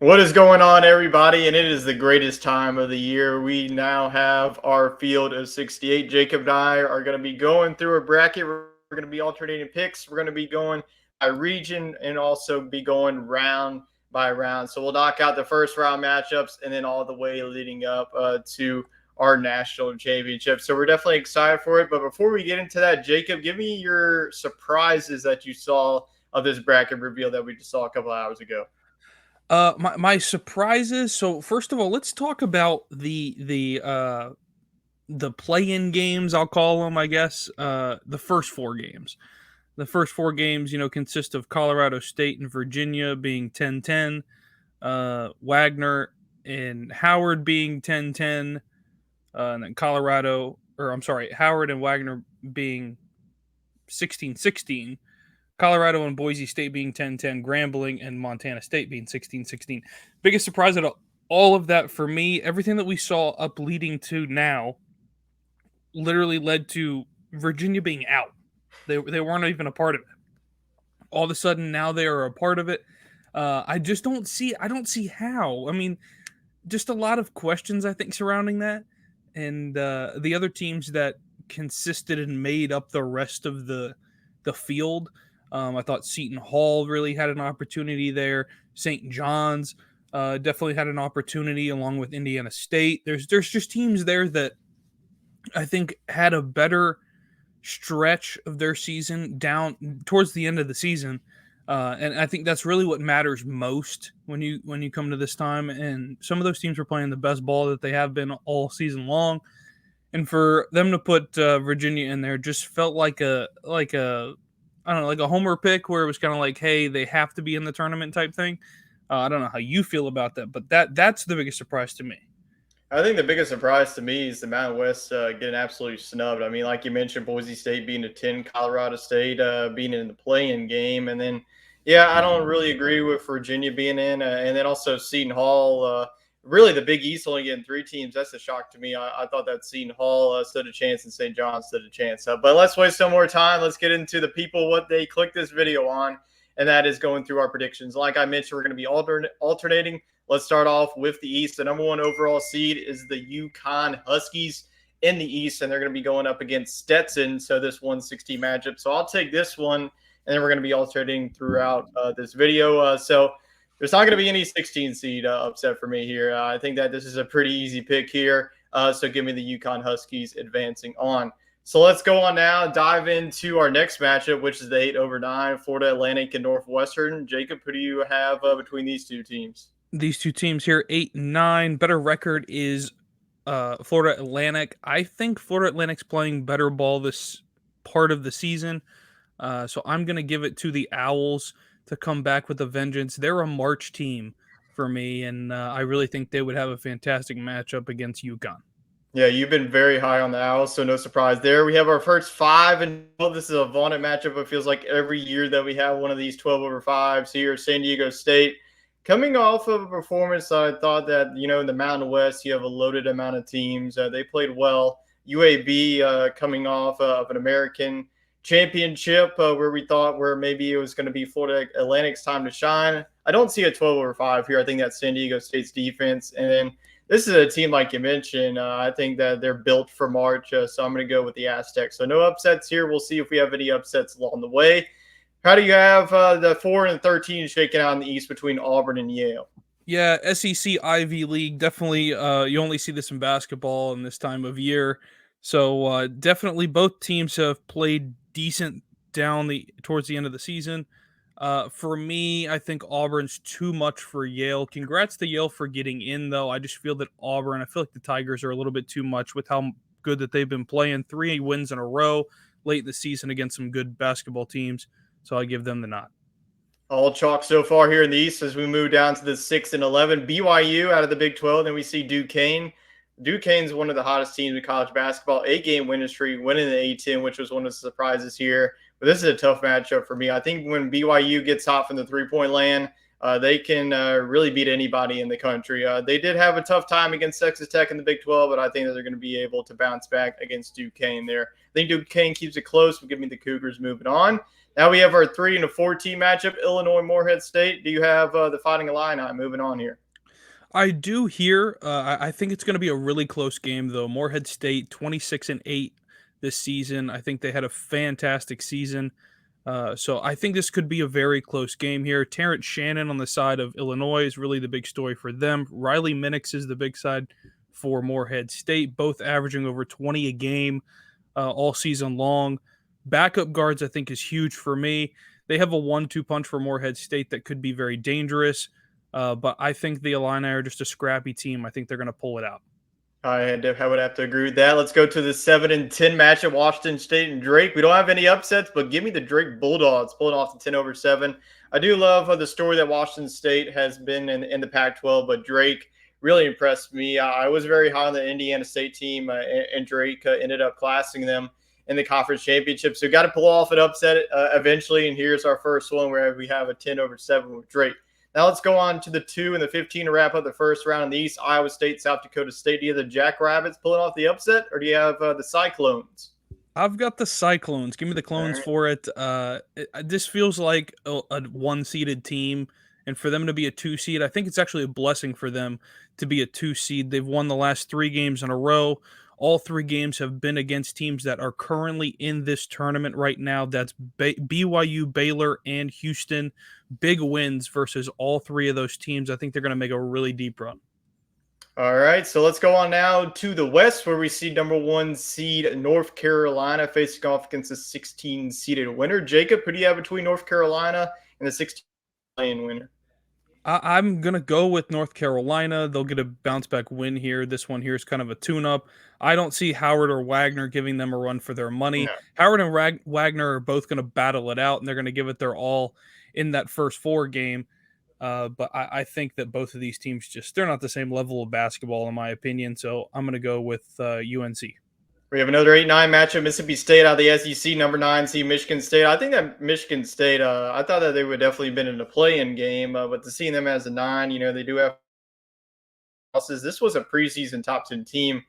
What is going on, everybody? And it is the greatest time of the year. We now have our field of 68. Jacob and I are going to be going through a bracket. We're going to be alternating picks. We're going to be going by region and also be going round by round. So we'll knock out the first round matchups and then all the way leading up to our national championship. So we're definitely excited for it. But before we get into that, Jacob, give me your surprises that you saw of this bracket reveal that we just saw a couple hours ago. My surprises. So first of all, let's talk about the play-in games. I'll call them, I guess. The first four games. The first four games, consist of Colorado State and Virginia being 10-10, Wagner and Howard being 10-10, and then Howard and Wagner being 16-16. Colorado and Boise State being 10-10, Grambling and Montana State being 16-16. Biggest surprise out of all of that for me, everything that we saw up leading to now literally led to Virginia being out. They weren't even a part of it. All of a sudden now they are a part of it. I don't see how. I mean, just a lot of questions I think surrounding that, and the other teams that consisted and made up the rest of the field. I thought Seton Hall really had an opportunity there. St. John's definitely had an opportunity along with Indiana State. There's just teams there that I think had a better stretch of their season down towards the end of the season. And I think that's really what matters most when you come to this time. And some of those teams were playing the best ball that they have been all season long. And for them to put Virginia in there just felt like a I don't know, like a homer pick where it was kind of like, hey, they have to be in the tournament type thing. I don't know how you feel about that, but that's the biggest surprise to me. I think the biggest surprise to me is the Mountain West getting absolutely snubbed. I mean, like you mentioned, Boise State being a 10, Colorado State being in the play-in game. And then, yeah, I don't really agree with Virginia being in. And then also Seton Hall. Really, the Big East only getting three teams. That's a shock to me. I thought that Seton Hall stood a chance and St. John stood a chance. But let's waste no more time. Let's get into the people, what they clicked this video on. And that is going through our predictions. Like I mentioned, we're going to be alternating. Let's start off with the East. The number one overall seed is the UConn Huskies in the East, and they're going to be going up against Stetson. So this 160 matchup. So I'll take this one, and then we're going to be alternating throughout this video. So there's not going to be any 16 seed upset for me here. I think that this is a pretty easy pick here. So give me the UConn Huskies advancing on. So let's go on now, dive into our next matchup, which is the 8/9, Florida Atlantic and Northwestern. Jacob, who do you have between these two teams? These two teams here, 8 and 9. Better record is Florida Atlantic. I think Florida Atlantic's playing better ball this part of the season. So I'm going to give it to the Owls to come back with a vengeance. They're a March team for me, and I really think they would have a fantastic matchup against UConn. Yeah, you've been very high on the Owls, so no surprise there. We have our first 5-12. This is a vaunted matchup. It feels like every year that we have one of these 12/5s here. San Diego State coming off of a performance I thought that, in the Mountain West, you have a loaded amount of teams. They played well. UAB coming off of an American championship where we thought where maybe it was going to be Florida Atlantic's time to shine. I don't see a 12/5 here. I think that's San Diego State's defense. And then this is a team, like you mentioned. I think that they're built for March, so I'm going to go with the Aztecs. So no upsets here. We'll see if we have any upsets along the way. How do you have the 4-13 shaking out in the East between Auburn and Yale? Yeah, SEC Ivy League, definitely. You only see this in basketball in this time of year. So definitely both teams have played decent towards the end of the season. For me, I think Auburn's too much for Yale. Congrats to Yale for getting in, though. I just feel that Auburn, I feel like the Tigers are a little bit too much with how good that they've been playing. 3 wins in a row late in the season against some good basketball teams. So I give them the nod. All chalk so far here in the East as we move down to the 6-11. BYU out of the Big 12. Then we see Duquesne. Duquesne's one of the hottest teams in college basketball. 8-game winning streak, winning the A10, which was one of the surprises here. But this is a tough matchup for me. I think when BYU gets hot from the three-point land, they can really beat anybody in the country. They did have a tough time against Texas Tech in the Big 12, but I think that they're going to be able to bounce back against Duquesne there. I think Duquesne keeps it close. Will give me the Cougars moving on. Now we have our 3 and a 4 team matchup: Illinois Morehead State. Do you have the Fighting Illini moving on here? I do here. I think it's going to be a really close game, though. Morehead State 26-8 this season. I think they had a fantastic season. So I think this could be a very close game here. Terrence Shannon on the side of Illinois is really the big story for them. Riley Minix is the big side for Morehead State, both averaging over 20 a game all season long. Backup guards, I think, is huge for me. They have a 1-2 punch for Morehead State that could be very dangerous. But I think the Illini are just a scrappy team. I think they're going to pull it out. I would have to agree with that. Let's go to the 7 and 10 matchup: Washington State and Drake. We don't have any upsets, but give me the Drake Bulldogs pulling off the 10/7. I do love the story that Washington State has been in the Pac-12, but Drake really impressed me. I was very high on the Indiana State team, and Drake ended up classing them in the conference championship. So got to pull off an upset eventually. And here's our first one where we have a 10/7 with Drake. Now let's go on to the 2 and the 15 to wrap up the first round in the East: Iowa State, South Dakota State. Do you have the Jackrabbits pulling off the upset, or do you have the Cyclones? I've got the Cyclones. Give me the All clones right. for it. This feels like a one-seeded team, and for them to be a two-seed, I think it's actually a blessing for them to be a two-seed. They've won the last 3 games in a row. All 3 games have been against teams that are currently in this tournament right now. That's BYU, Baylor, and Houston. Big wins versus all 3 of those teams. I think they're going to make a really deep run. All right, so let's go on now to the West, where we see number 1 seed North Carolina facing off against the 16 seeded winner. Jacob, who do you have between North Carolina and the 16 playing winner? I'm gonna go with North Carolina. They'll get a bounce back win here. This one here is kind of a tune up. I don't see Howard or Wagner giving them a run for their money. No. Howard and Wagner are both going to battle it out, and they're going to give it their all in that first 4 game. But I think that both of these teams they're not the same level of basketball in my opinion. So I'm going to go with UNC. We have another 8-9 matchup: Mississippi State out of the SEC, number 9 seed Michigan State. I think that Michigan State, I thought that they would definitely have been in a play-in game, but to seeing them as a 9, they do have losses. This was a preseason top 10 team.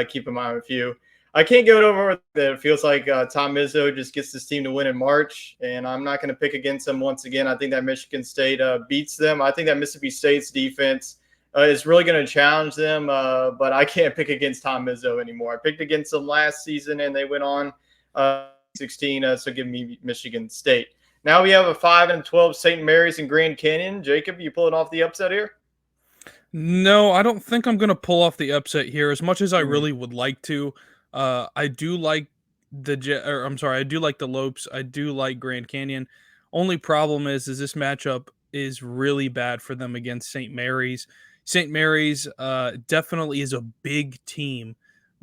Keep in mind with you. I can't get over that. It feels like Tom Izzo just gets this team to win in March, and I'm not going to pick against them once again. I think that Michigan State beats them. I think that Mississippi State's defense is really going to challenge them, but I can't pick against Tom Izzo anymore. I picked against them last season, and they went on 16, so give me Michigan State. Now we have a 5 and 12 St. Mary's and Grand Canyon. Jacob, you pulling off the upset here? No, I don't think I'm going to pull off the upset here as much as I Mm. really would like to. I do like I do like the Lopes. I do like Grand Canyon. Only problem is this matchup is really bad for them against St. Mary's. St. Mary's definitely is a big team.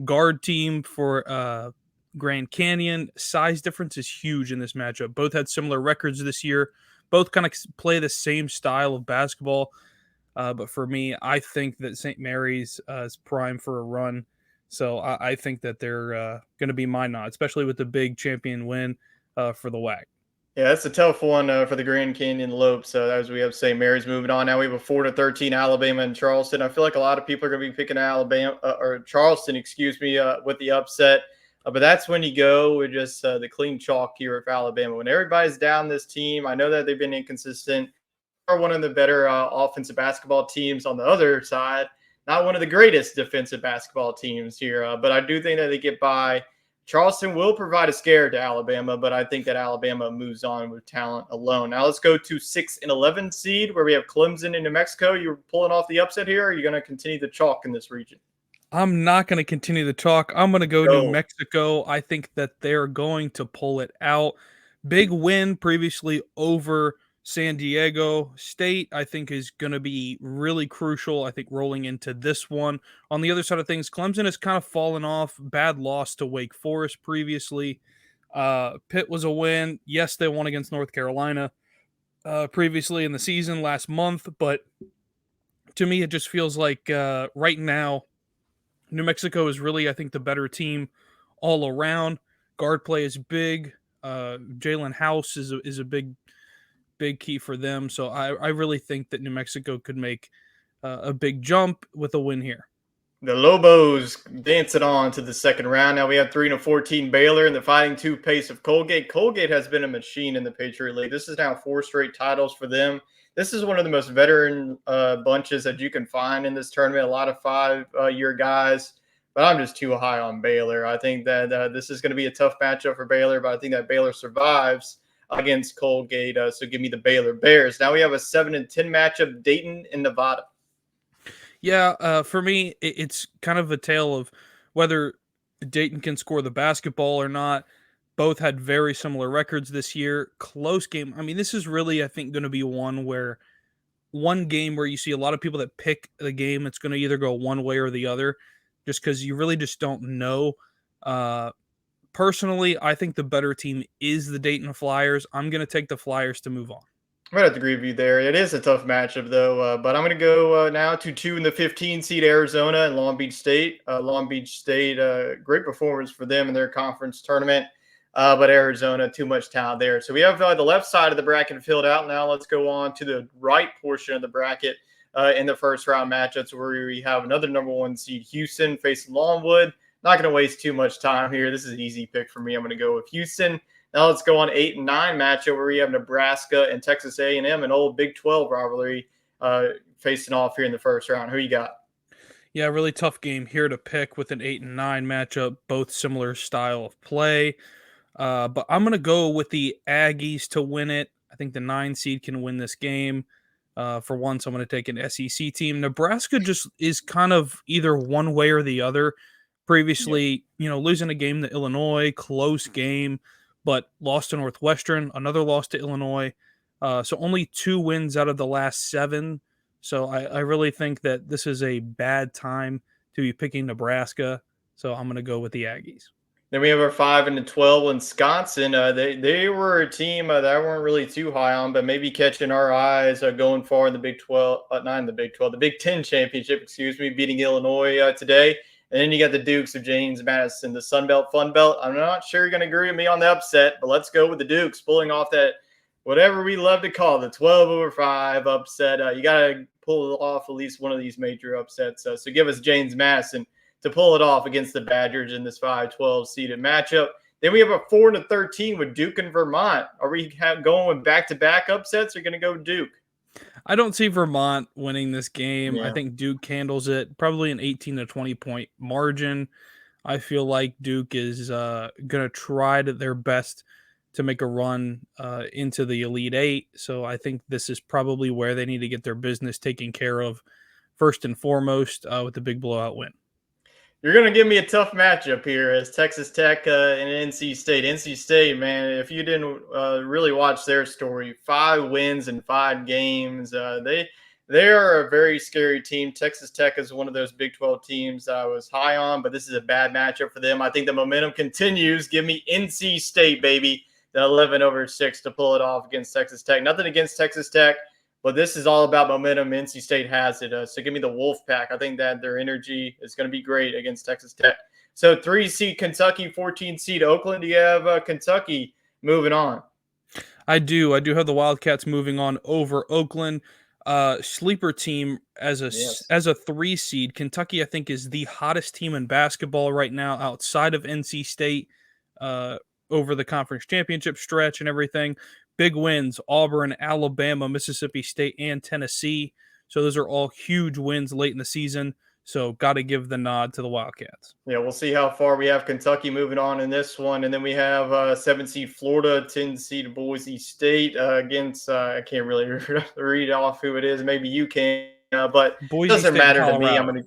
Guard team for Grand Canyon. Size difference is huge in this matchup. Both had similar records this year. Both kind of play the same style of basketball. But for me, I think that St. Mary's is prime for a run. So I think that they're going to be my nod, especially with the big champion win for the WAC. Yeah, that's a tough one for the Grand Canyon Lopes. So as we have St. Mary's moving on. Now we have a 4-13 Alabama and Charleston. I feel like a lot of people are going to be picking Alabama or Charleston, excuse me, with the upset. But that's when you go with just the clean chalk here of Alabama. When everybody's down this team, I know that they've been inconsistent. Are one of the better offensive basketball teams on the other side. Not one of the greatest defensive basketball teams here, but I do think that they get by. Charleston will provide a scare to Alabama, but I think that Alabama moves on with talent alone. Now let's go to 6 and 11 seed where we have Clemson in New Mexico. You're pulling off the upset here, or are you going to continue the chalk in this region? I'm not going to continue the talk. I'm going to go New Go. Mexico. I think that they're going to pull it out. Big win previously over San Diego State, I think, is going to be really crucial. I think rolling into this one. On the other side of things, Clemson has kind of fallen off. Bad loss to Wake Forest previously. Pitt was a win. Yes, they won against North Carolina previously in the season last month, but to me, it just feels like right now, New Mexico is really, I think, the better team all around. Guard play is big. Jalen House is a big key for them. So I really think that New Mexico could make a big jump with a win here. The Lobos dancing on to the second round. Now we have 3-14 Baylor and the Fighting Two pace of Colgate. Colgate has been a machine in the Patriot League. This is now 4 straight titles for them. This is one of the most veteran bunches that you can find in this tournament. A lot of 5-year guys, but I'm just too high on Baylor. I think that this is going to be a tough matchup for Baylor, but I think that Baylor survives against Colgate. So give me the Baylor Bears. Now we have a 7-10 matchup: Dayton and Nevada. Yeah, for me, it's kind of a tale of whether Dayton can score the basketball or not. Both had very similar records this year. Close game. I mean, this is really, I think, going to be one game where you see a lot of people that pick the game. It's going to either go one way or the other, just because you really just don't know. Uh, Personally, I think the better team is the Dayton Flyers. I'm going to take the Flyers to move on. I'm gonna have to agree with you there. It is a tough matchup though, but I'm gonna go now to 2 seed Arizona and Long Beach State. Long Beach State, great performance for them in their conference tournament, but Arizona, too much talent there. So we have the left side of the bracket filled out. Now let's go on to the right portion of the bracket in the first round matchups, where we have another #1 seed Houston facing Longwood. Not going to waste too much time here. This is an easy pick for me. I'm going to go with Houston. Now let's go on 8 and 9 matchup where we have Nebraska and Texas A&M, an old Big 12 rivalry facing off here in the first round. Who you got? Yeah, really tough game here to pick with an 8 and 9 matchup, both similar style of play. But I'm going to go with the Aggies to win it. I think the 9 seed can win this game. For once, I'm going to take an SEC team. Nebraska just is kind of either one way or the other. Yeah. Previously, losing a game to Illinois, close game, but lost to Northwestern, another loss to Illinois. So only 2 wins out of the last 7. So I really think that this is a bad time to be picking Nebraska. So I'm going to go with the Aggies. Then we have our 5 and 12 Wisconsin. They were a team that I weren't really too high on, but maybe catching our eyes going far in the Big 12, not in the Big 12, the Big 10 championship, excuse me, beating Illinois today. And then you got the Dukes of James Madison, the Sun Belt, Fun Belt. I'm not sure you're going to agree with me on the upset, but let's go with the Dukes pulling off that, whatever we love to call the 12-5 upset. You got to pull off at least one of these major upsets. So give us James Madison to pull it off against the Badgers in this 5-12 seeded matchup. Then we have a 4-13 with Duke and Vermont. Are we going with back-to-back upsets or going to go Duke? I don't see Vermont winning this game. I Yeah. think Duke handles it, probably an 18 to 20 point margin. I feel like Duke is going to try their best to make a run into the Elite Eight. So I think this is probably where they need to get their business taken care of first and foremost with the big blowout win. You're going to give me a tough matchup here as Texas Tech and NC State. NC State, man, if you didn't really watch their story, 5 wins in 5 games. They are a very scary team. Texas Tech is one of those Big 12 teams I was high on, but this is a bad matchup for them. I think the momentum continues. Give me NC State, baby, the 11/6 to pull it off against Texas Tech. Nothing against Texas Tech. But this is all about momentum. NC State has it. So give me the Wolfpack. I think that their energy is going to be great against Texas Tech. So 3 seed Kentucky, 14 seed Oakland. Do you have Kentucky moving on? I do. I do have the Wildcats moving on over Oakland. Sleeper team as Yes. a 3 seed. Kentucky, I think, is the hottest team in basketball right now outside of NC State over the conference championship stretch and everything. Big wins: Auburn, Alabama, Mississippi State, and Tennessee. So those are all huge wins late in the season. So got to give the nod to the Wildcats. Yeah, we'll see how far we have Kentucky moving on in this one. And then we have 7 seed Florida, 10 seed Boise State against, I can't really read off who it is. Maybe you can, but it Boise doesn't State, matter to me. Colorado.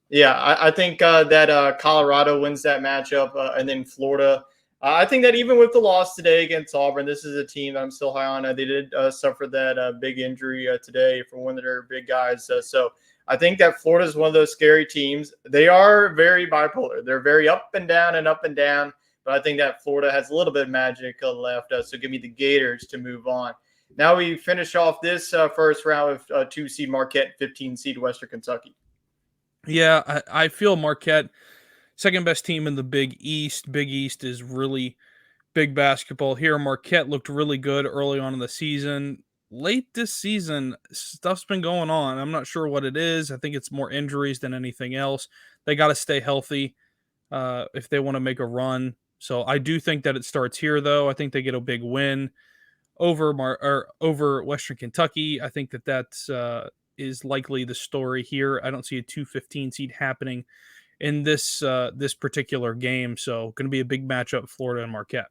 Yeah, I think that Colorado wins that matchup, and then Florida. I think that even with the loss today against Auburn, this is a team that I'm still high on. They did suffer that big injury today for one of their big guys. So I think that Florida is one of those scary teams. They are very bipolar. They're very up and down and up and down. But I think that Florida has a little bit of magic left. So give me the Gators to move on. Now we finish off this first round with 2 seed Marquette, 15 seed Western Kentucky. Yeah, I feel Marquette, second best team in the Big East. Big East is really big basketball here. Marquette looked really good early on in the season. late this season, stuff's been going on. I'm not sure what it is. I think it's more injuries than anything else. They got to stay healthy if they want to make a run. So I do think that it starts here, though. I think they get a big win over Western Kentucky. I think that is likely the story here. I don't see a 215 seed happening in this particular game. So going to be a big matchup, Florida and Marquette.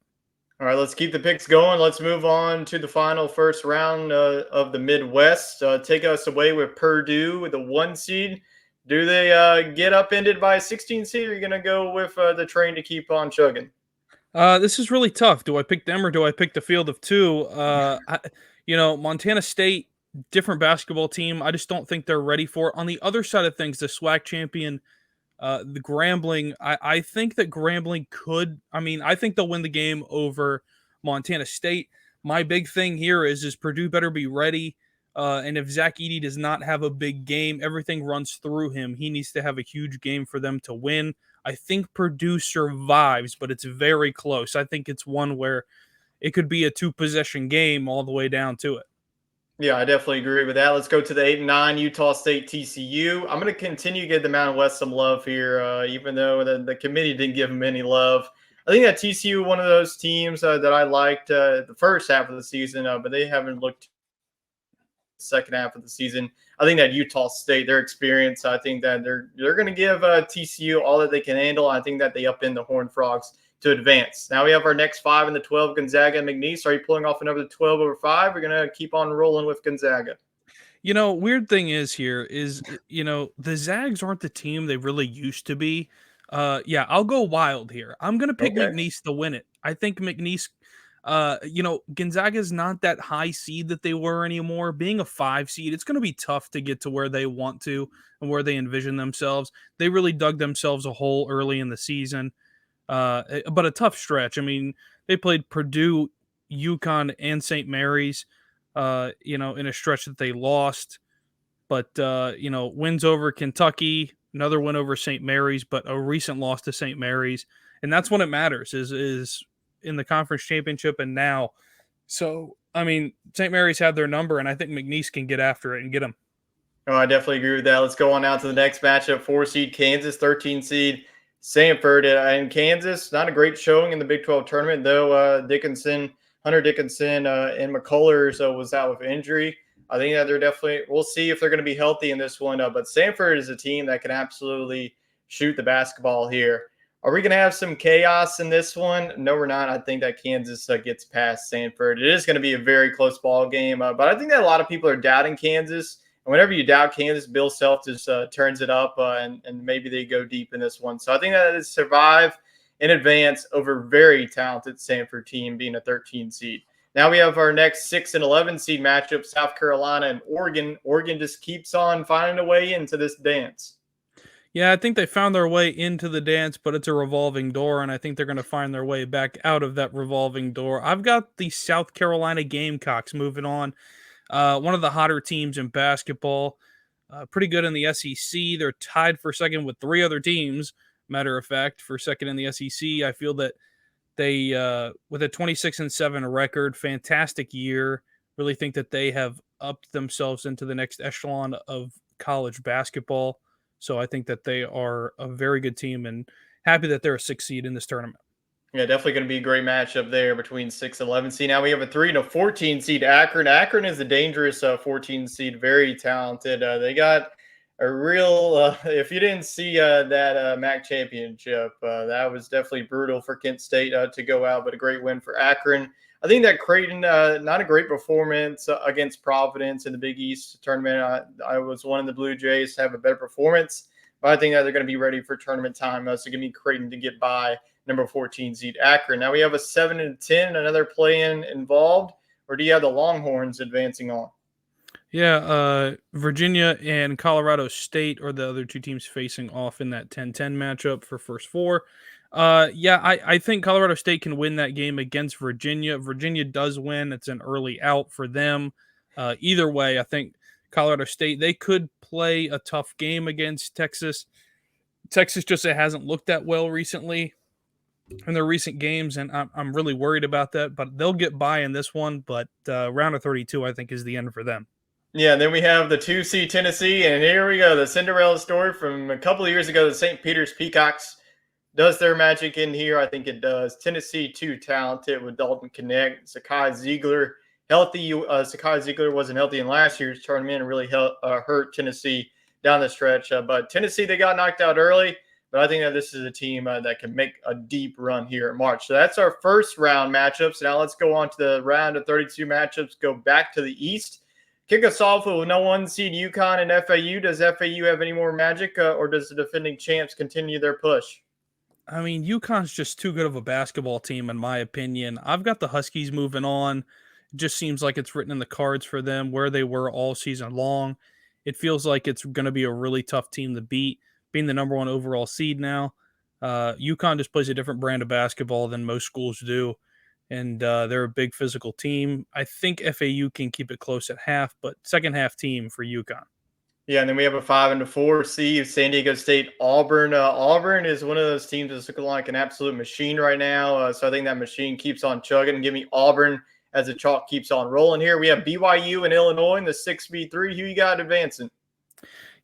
All right, let's keep the picks going. Let's move on to the final first round of the Midwest. Take us away with Purdue with the 1 seed. Do they get upended by a 16 seed, or are you going to go with the train to keep on chugging? This is really tough. Do I pick them or do I pick the field of two? Montana State, different basketball team. I just don't think they're ready for it. On the other side of things, the SWAC champion, the Grambling, I think that Grambling could. I mean, I think they'll win the game over Montana State. My big thing here is Purdue better be ready. And if Zach Edey does not have a big game, everything runs through him. He needs to have a huge game for them to win. I think Purdue survives, but it's very close. I think it's one where it could be a 2-possession game all the way down to it. Yeah, I definitely agree with that. Let's go to the 8 and 9 Utah State TCU. I'm going to continue to give the Mountain West some love here, even though the committee didn't give them any love. I think that TCU one of those teams that I liked the first half of the season, but they haven't looked the second half of the season. I think that Utah State, their experience, I think that they're going to give TCU all that they can handle. I think that they upend the Horned Frogs to advance. Now we have our next 5 in the 12, Gonzaga and McNeese. Are you pulling off another 12 over 5? We're going to keep on rolling with Gonzaga. Weird thing is here is, the Zags aren't the team they really used to be. Yeah, I'll go wild here. I'm going to pick Okay. McNeese to win it. I think McNeese, Gonzaga is not that high seed that they were anymore. Being a 5 seed, it's going to be tough to get to where they want to and where they envision themselves. They really dug themselves a hole early in the season, but a tough stretch. I mean, they played Purdue, UConn, and St. Mary's, in a stretch that they lost. But, wins over Kentucky, another win over St. Mary's, but a recent loss to St. Mary's. And that's when it matters is in the conference championship and now. So, I mean, St. Mary's had their number, and I think McNeese can get after it and get them. Oh, I definitely agree with that. Let's go on now to the next matchup. 4 seed Kansas, 13 seed Samford. And Kansas, not a great showing in the Big 12 tournament, though. Hunter Dickinson, and McCullers was out with injury. I think that they're definitely, we'll see if they're going to be healthy in this one. But Samford is a team that can absolutely shoot the basketball here. Are we going to have some chaos in this one? No, we're not. I think that Kansas gets past Samford. It is going to be a very close ball game. But I think that a lot of people are doubting Kansas. And whenever you doubt Kansas, Bill Self just turns it up, and maybe they go deep in this one. So I think that is survive in advance over very talented Samford team being a 13 seed. Now we have our next 6 and 11 seed matchup, South Carolina and Oregon. Oregon just keeps on finding a way into this dance. Yeah, I think they found their way into the dance, but it's a revolving door, and I think they're going to find their way back out of that revolving door. I've got the South Carolina Gamecocks moving on. One of the hotter teams in basketball. Pretty good in the SEC. They're tied for second with 3 other teams, matter of fact, for second in the SEC. I feel that they, with a 26-7 record, fantastic year, really think that they have upped themselves into the next echelon of college basketball. So I think that they are a very good team and happy that they're a 6 seed in this tournament. Yeah, definitely going to be a great matchup there between 6 and 11 seed. Now we have a 3 and a 14 seed Akron. Akron is a dangerous 14 seed, very talented. They got a real, if you didn't see that MAC championship, that was definitely brutal for Kent State to go out, but a great win for Akron. I think that Creighton, not a great performance against Providence in the Big East tournament. I was wanting the Blue Jays to have a better performance, but I think that they're going to be ready for tournament time. So give me Creighton to get by number 14 seed Akron. Now we have a 7 and 10, another play-in involved, or do you have the Longhorns advancing on? Yeah, Virginia and Colorado State are the other 2 teams facing off in that 10-10 matchup for first 4. I think Colorado State can win that game against Virginia. Virginia does win. It's an early out for them. Either way, I think Colorado State, they could play a tough game against Texas. Texas just hasn't looked that well recently. in their recent games, and I'm really worried about that. But they'll get by in this one. But round of 32, I think, is the end for them. Yeah, and then we have the 2 seed Tennessee, and here we go, the Cinderella story from a couple of years ago. The St. Peter's Peacocks does their magic in here. I think it does. Tennessee too talented with Dalton Connect, Sakai Ziegler healthy. Sakai Ziegler wasn't healthy in last year's tournament and really hurt Tennessee down the stretch. But Tennessee, they got knocked out early. But I think that this is a team that can make a deep run here in March. So that's our first round matchups. Now let's go on to the round of 32 matchups. Go back to the East. Kick us off with no one seed UConn and FAU. Does FAU have any more magic, or does the defending champs continue their push? I mean, UConn's just too good of a basketball team, in my opinion. I've got the Huskies moving on. It just seems like it's written in the cards for them where they were all season long. It feels like it's going to be a really tough team to beat, being the number one overall seed now. UConn just plays a different brand of basketball than most schools do, and they're a big physical team. I think FAU can keep it close at half, but second half team for UConn. Yeah, and then we have a 5 and a 4 seed, San Diego State, Auburn. Auburn is one of those teams that's looking like an absolute machine right now. So I think that machine keeps on chugging. Give me Auburn as the chalk keeps on rolling here. We have BYU and Illinois in the 6v3. Who you got advancing?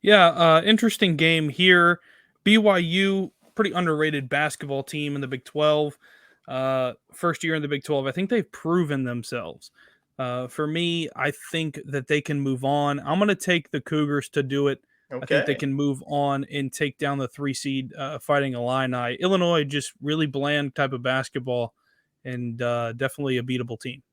Yeah, interesting game here. BYU, pretty underrated basketball team in the Big 12. First year in the Big 12. I think they've proven themselves. For me, I think that they can move on. I'm going to take the Cougars to do it. I think they Okay. can move on and take down the 3 seed Fighting Illini. Illinois, just really bland type of basketball and definitely a beatable team.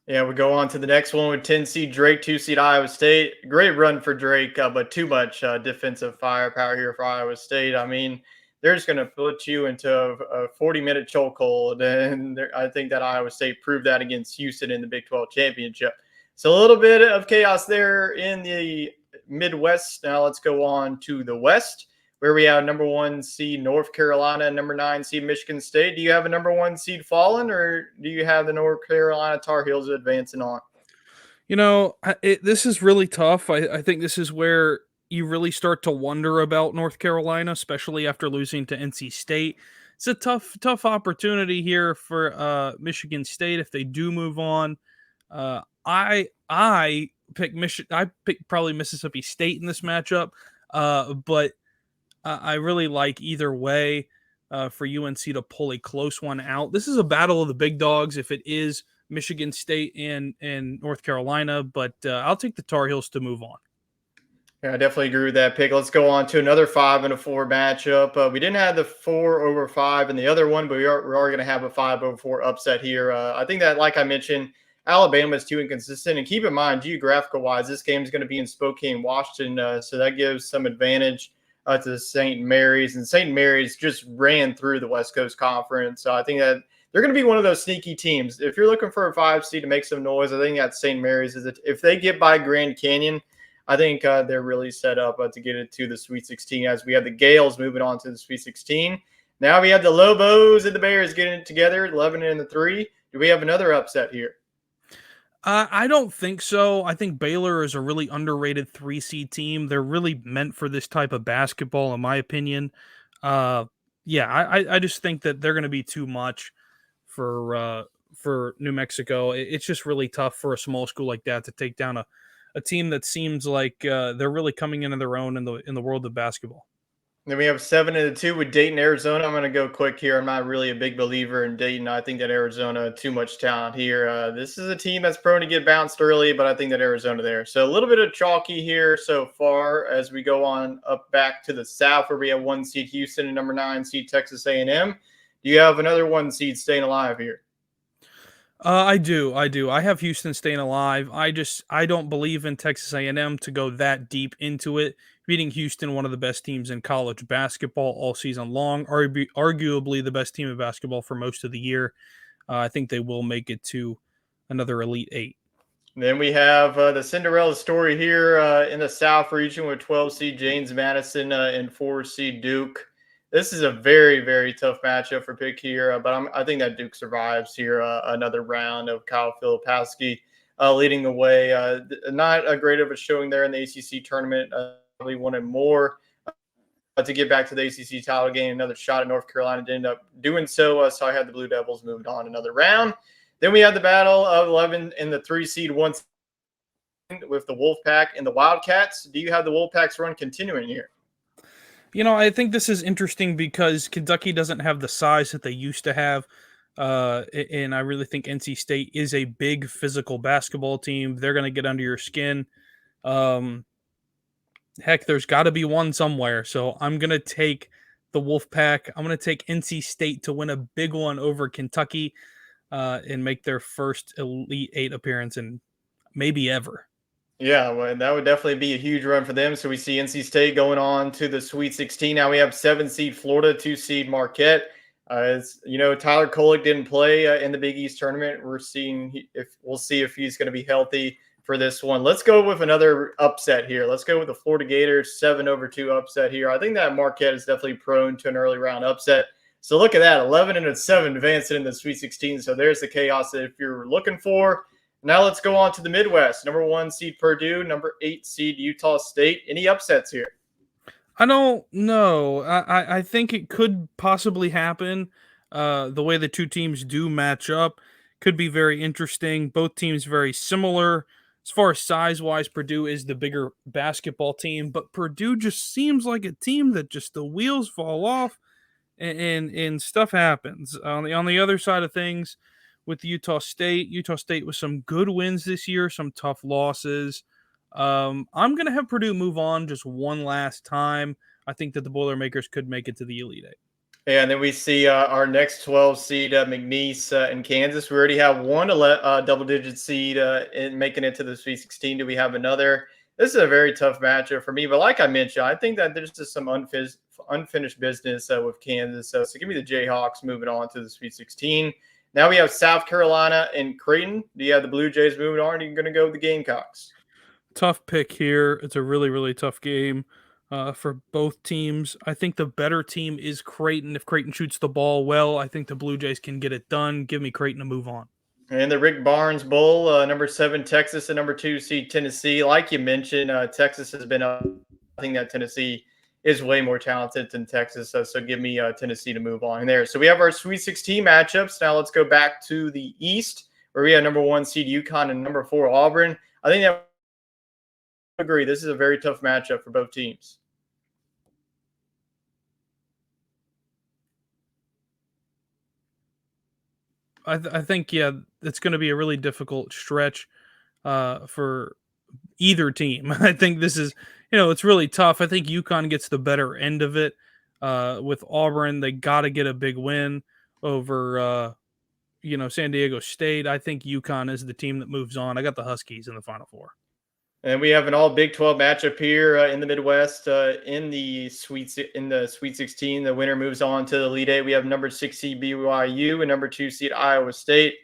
Yeah, we go on to the next one with 10 seed Drake, 2 seed Iowa State. Great run for Drake, but too much defensive firepower here for Iowa State. I mean, they're just going to put you into a 40-minute chokehold. And I think that Iowa State proved that against Houston in the Big 12 championship. So a little bit of chaos there in the Midwest. Now let's go on to the West, where we have number 1 seed North Carolina, number 9 seed Michigan State. Do you have a number 1 seed fallen, or do you have the North Carolina Tar Heels advancing on? You know, this is really tough. I think this is where you really start to wonder about North Carolina, especially after losing to NC State. It's a tough opportunity here for Michigan State if they do move on. I pick I pick probably Mississippi State in this matchup, but I really like either way for UNC to pull a close one out. This is a battle of the big dogs if it is Michigan State and North Carolina, but I'll take the Tar Heels to move on. Yeah, I definitely agree with that pick. Let's go on to another 5 and a 4 matchup. We didn't have the 4/5 in the other one, but we are going to have a 5/4 upset here. I think that, like I mentioned, Alabama is too inconsistent. And keep in mind, geographical wise, this game is going to be in Spokane, Washington. So that gives some advantage to St. Mary's. And St. Mary's just ran through the West Coast Conference. So I think that they're going to be one of those sneaky teams. If you're looking for a 5 seed to make some noise, I think that St. Mary's is it. If they get by Grand Canyon, I think they're really set up to get it to the Sweet 16 as we have the Gales moving on to the Sweet 16. Now we have the Lobos and the Bears getting it together, 11 and the 3. Do we have another upset here? I don't think so. I think Baylor is a really underrated 3 seed team. They're really meant for this type of basketball, in my opinion. Uh, yeah, I just think that they're going to be too much for New Mexico. It's just really tough for a small school like that to take down a team that seems like they're really coming into their own in the world of basketball. Then we have 7 and 2 with Dayton, Arizona. I'm going to go quick here. I'm not really a big believer in Dayton. I think that Arizona too much talent here. This is a team that's prone to get bounced early, but I think that Arizona there. So a little bit of chalky here so far as we go on up back to the south, where we have 1 seed Houston and number 9 seed Texas A&M. Do you have another 1 seed staying alive here? I do. I have Houston staying alive. I don't believe in Texas A&M to go that deep into it. Beating Houston, one of the best teams in college basketball all season long, arguably the best team of basketball for most of the year. I think they will make it to another Elite Eight. Then we have the Cinderella story here in the South region with 12 seed James Madison and 4 seed Duke. This is a very, very tough matchup for pick here, but I think that Duke survives here. Another round of Kyle Filipowski leading the way. Not a great of a showing there in the ACC tournament. Probably wanted more. to get back to the ACC title game. Another shot at North Carolina didn't end up doing so. So I had the Blue Devils moved on another round. Then we had the battle of 11 in the 3 seed once with the Wolfpack and the Wildcats. Do you have the Wolfpack's run continuing here? I think this is interesting because Kentucky doesn't have the size that they used to have. And I really think NC State is a big physical basketball team. They're going to get under your skin. Um, Heck, there's got to be one somewhere. So I'm going to take the Wolfpack. I'm going to take NC State to win a big one over Kentucky and make their first Elite Eight appearance in maybe ever. Yeah, well, that would definitely be a huge run for them. So we see NC State going on to the Sweet 16. Now we have 7 seed Florida, 2 seed Marquette. As you know, Tyler Kolek didn't play in the Big East tournament. We'll see if he's going to be healthy for this one. Let's go with another upset here. Let's go with the Florida Gators 7-2 upset here. I think that Marquette is definitely prone to an early round upset. So look at that, 11-7 advancing in the Sweet 16. So there's the chaos that if you're looking for. Now let's go on to the Midwest. Number 1 seed Purdue, number 8 seed Utah State. Any upsets here? I don't know. I think it could possibly happen. The way the two teams do match up could be very interesting. Both teams very similar. As far as size wise, Purdue is the bigger basketball team, but Purdue just seems like a team that just the wheels fall off and stuff happens. On the other side of things, with Utah State with some good wins this year, some tough losses. I'm gonna have Purdue move on just one last time. I think that the Boilermakers could make it to the Elite Eight. Yeah, and then we see our next 12 seed McNeese in Kansas. We already have one double-digit seed in making it to the Sweet 16. Do we have another? This is a very tough matchup for me, but like I mentioned, I think that there's just some unfinished business with Kansas. So give me the Jayhawks moving on to the Sweet 16. Now we have South Carolina and Creighton. Do you have the Blue Jays moving on? Or are you going to go with the Gamecocks? Tough pick here. It's a really, really tough game for both teams. I think the better team is Creighton. If Creighton shoots the ball well, I think the Blue Jays can get it done. Give me Creighton to move on. And the Rick Barnes Bowl, number 7 Texas and number 2 seed Tennessee. Like you mentioned, Texas has been up. I think that Tennessee is way more talented than Texas. So give me Tennessee to move on there. So we have our Sweet 16 matchups. Now let's go back to the East, where we have number 1 seed UConn and number 4 Auburn. I think that I agree. This is a very tough matchup for both teams. I think, yeah, it's going to be a really difficult stretch for either team. I think this is, it's really tough. I think UConn gets the better end of it. With Auburn, they got to get a big win over, San Diego State. I think UConn is the team that moves on. I got the Huskies in the Final Four. And we have an all Big 12 matchup here in the Midwest in the Sweet 16. The winner moves on to the Elite Eight. We have number 6 seed BYU and number 2 seed Iowa State.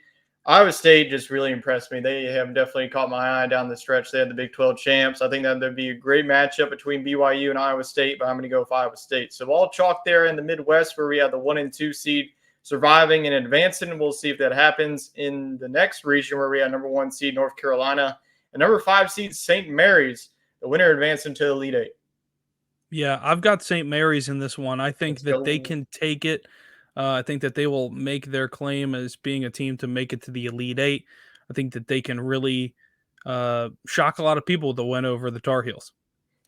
Iowa State just really impressed me. They have definitely caught my eye down the stretch. They had the Big 12 champs. I think that would be a great matchup between BYU and Iowa State, but I'm going to go with Iowa State. So all chalk there in the Midwest where we have the 1 and 2 seed surviving and advancing. We'll see if that happens in the next region where we have number 1 seed North Carolina and number 5 seed St. Mary's, the winner advancing to the Elite Eight. Yeah, I've got St. Mary's in this one. I think that they can take it. I think that they will make their claim as being a team to make it to the Elite Eight. I think that they can really shock a lot of people with the win over the Tar Heels.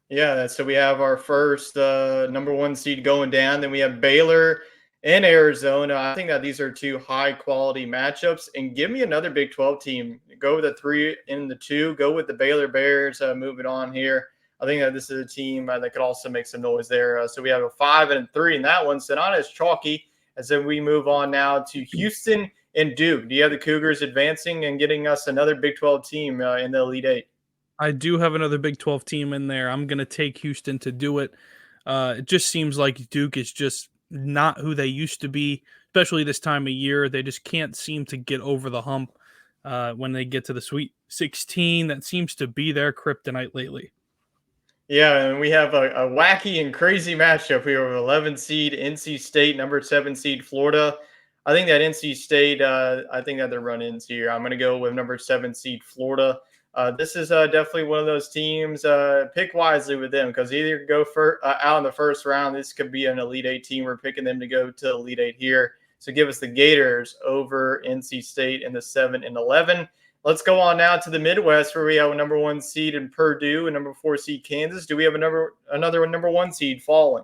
Yeah, so we have our first number 1 seed going down. Then we have Baylor and Arizona. I think that these are two high-quality matchups. And give me another Big 12 team. Go with the 3 and the 2. Go with the Baylor Bears moving on here. I think that this is a team that could also make some noise there. So we have a 5 and 3 in that one. So not as chalky. As then we move on now to Houston and Duke. Do you have the Cougars advancing and getting us another Big 12 team in the Elite Eight? I do have another Big 12 team in there. I'm going to take Houston to do it. It just seems like Duke is just not who they used to be, especially this time of year. They just can't seem to get over the hump when they get to the Sweet 16. That seems to be their kryptonite lately. Yeah, and we have a wacky and crazy matchup here with 11 seed NC State, number 7 seed Florida. I think that NC State, I think that they're run-ins here. I'm going to go with number 7 seed Florida. This is definitely one of those teams. Pick wisely with them because either go out in the first round. This could be an Elite Eight team. We're picking them to go to Elite Eight here. So give us the Gators over NC State in the 7 and 11. Let's go on now to the Midwest where we have a number 1 seed in Purdue and number 4 seed Kansas. Do we have another number 1 seed falling?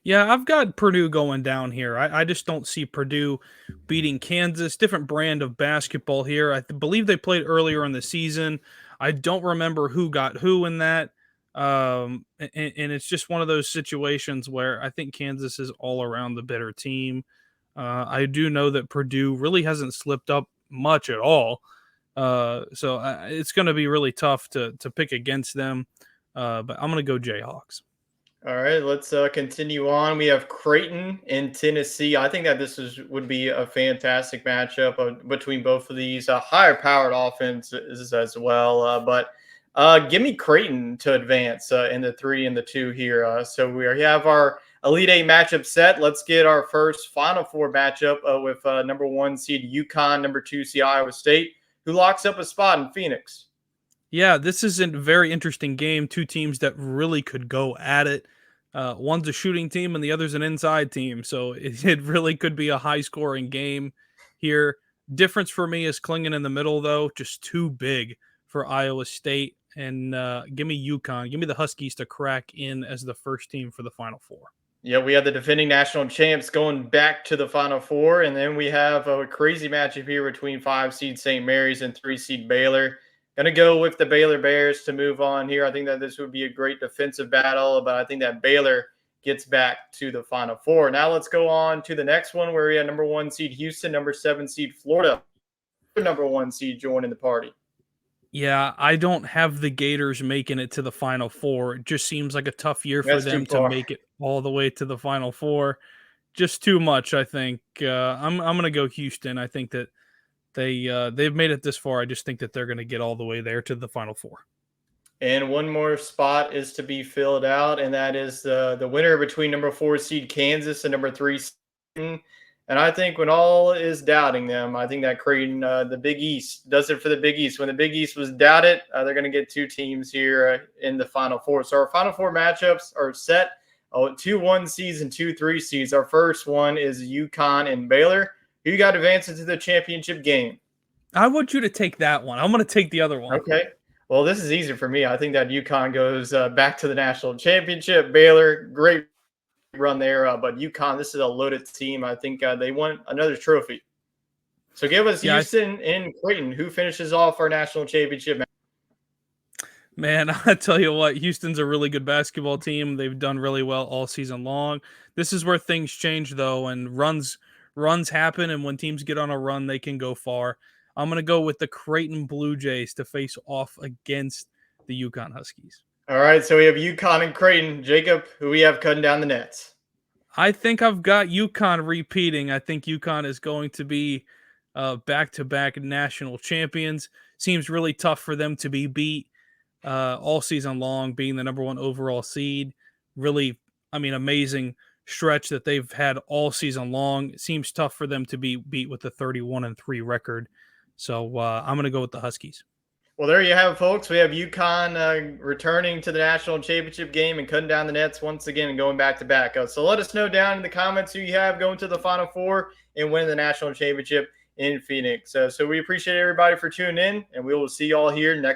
Yeah, I've got Purdue going down here. I just don't see Purdue beating Kansas. Different brand of basketball here. Believe they played earlier in the season. I don't remember who got who in that. And it's just one of those situations where I think Kansas is all around the better team. I do know that Purdue really hasn't slipped up much at all. So it's going to be really tough to pick against them. But I'm going to go Jayhawks. All right, let's continue on. We have Creighton and Tennessee. I think that would be a fantastic matchup between both of these higher powered offenses as well. But give me Creighton to advance in the 3 and the 2 here. So we have our Elite Eight matchup set. Let's get our first Final Four matchup with number 1 seed UConn, number 2 seed Iowa State, who locks up a spot in Phoenix. Yeah, this is a very interesting game. Two teams that really could go at it. One's a shooting team and the other's an inside team. So it really could be a high scoring game here. Difference for me is Klingen in the middle, though, just too big for Iowa State. And give me UConn. Give me the Huskies to crack in as the first team for the Final Four. Yeah, we have the defending national champs going back to the Final Four. And then we have a crazy matchup here between 5 seed St. Mary's and 3 seed Baylor. Going to go with the Baylor Bears to move on here. I think that this would be a great defensive battle, but I think that Baylor gets back to the Final Four. Now let's go on to the next one where we have number 1 seed Houston, number 7 seed Florida, number 1 seed joining the party. Yeah, I don't have the Gators making it to the Final Four. It just seems like a tough year for them to make it all the way to the Final Four. Just too much, I think. I'm going to go Houston. I think that they've made it this far. I just think that they're going to get all the way there to the Final Four. And one more spot is to be filled out, and that is the winner between number 4 seed Kansas and number 3 seed. And I think when all is doubting them, I think that Creighton, the Big East, does it for the Big East. When the Big East was doubted, they're going to get 2 teams here in the Final Four. So our Final Four matchups are set. 2 1 seeds and 2 3 seeds. Our first one is UConn and Baylor. Who got advanced into the championship game? I want you to take that one. I'm going to take the other one. Okay. Well, this is easy for me. I think that UConn goes back to the national championship. Baylor, great run there. But UConn, this is a loaded team. I think they won another trophy. So give us Houston and Creighton. Who finishes off our national championship? Man, I tell you what, Houston's a really good basketball team. They've done really well all season long. This is where things change, though, and runs happen, and when teams get on a run, they can go far. I'm going to go with the Creighton Blue Jays to face off against the UConn Huskies. All right, so we have UConn and Creighton. Jacob, who we have cutting down the nets? I think I've got UConn repeating. I think UConn is going to be back-to-back national champions. Seems really tough for them to be beat all season long, being the number 1 overall seed. Really, amazing stretch that they've had all season long. It seems tough for them to be beat with a 31-3 record. So I'm going to go with the Huskies. Well, there you have it, folks. We have UConn returning to the national championship game and cutting down the nets once again and going back to back. So let us know down in the comments who you have going to the Final Four and win the national championship in Phoenix. So we appreciate everybody for tuning in, and we will see you all here next